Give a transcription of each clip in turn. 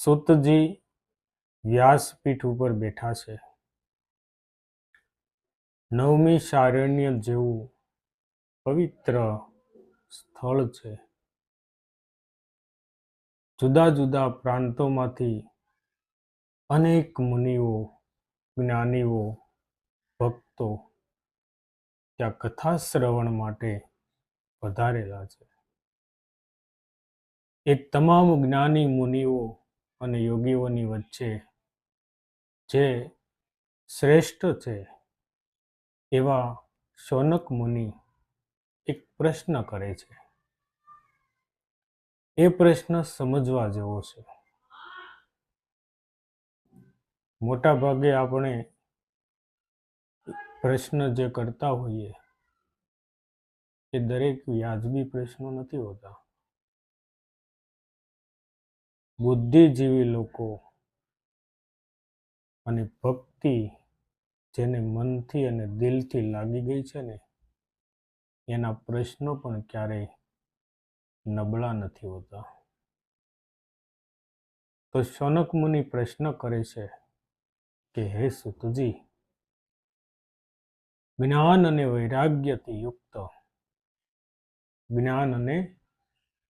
સુતજી વ્યાસપીઠ ઉપર બેઠા છે. નવમી શારણ્ય જેવું પવિત્ર સ્થળ છે. જુદા જુદા પ્રાંતોમાંથી અનેક મુનિઓ, જ્ઞાનીઓ, ભક્તો ત્યાં કથા શ્રવણ માટે પધારેલા છે. એ તમામ જ્ઞાની મુનિઓ અને યોગીઓની વચ્ચે જે શ્રેષ્ઠ છે એવા શૌનક મુનિ એક પ્રશ્ન કરે છે. એ પ્રશ્ન સમજવા જેવો છે. મોટા ભાગે આપણે પ્રશ્ન જે કરતા હોઈએ એ દરેક વ્યાજબી પ્રશ્નો નથી હોતા. બુદ્ધિજીવી લોકો અને ભક્તિ જેને મનથી અને દિલથી લાગી ગઈ છે ને એના પ્રશ્નો પણ ક્યારેય નબળા નથી હોતા. તો શૌનક મુનિ પ્રશ્ન કરે છે કે હે સુતજી, જ્ઞાન અને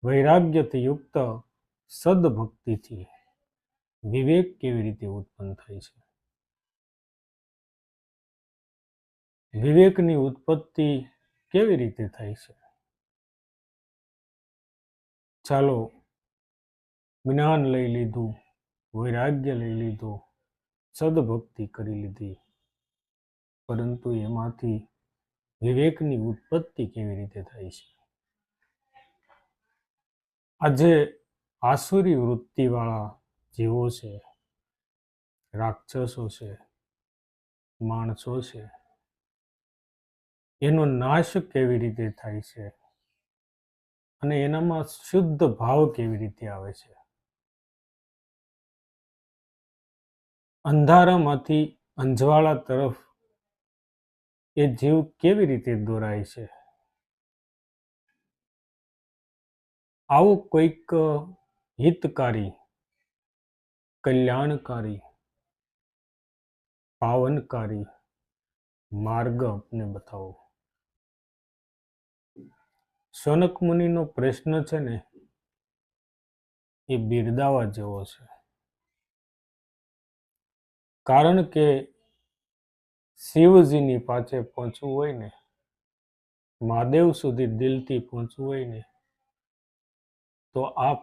વૈરાગ્યથી યુક્ત સદભક્તિથી વિવેક કેવી રીતે ઉત્પન્ન થાય છે? વિવેકની ઉત્પત્તિ કેવી રીતે થાય છે? ચાલો, જ્ઞાન લઈ લીધું, વૈરાગ્ય લઈ લીધું, સદભક્તિ કરી લીધી, પરંતુ એમાંથી વિવેકની ઉત્પત્તિ કેવી રીતે થાય છે? આજે આસુરી વૃત્તિવાળા જીવો છે, રાક્ષસો છે, માણસો છે, એનો નાશ કેવી રીતે થાય છે અને એનામાં શુદ્ધ ભાવ કેવી રીતે આવે છે? અંધારામાંથી અંજવાળા તરફ એ જીવ કેવી રીતે દોરાય છે? આવું કોઈક હિતકારી, કલ્યાણકારી, પાવનકારી માર્ગ આપને બતાવો. શૌનક મુનિનો પ્રશ્ન છે ને એ બિરદાવા જેવો છે. કારણ કે શિવજીની પાસે પહોંચવું હોય ને, મહાદેવ સુધી દિલથી પહોંચવું હોય ને, તો આ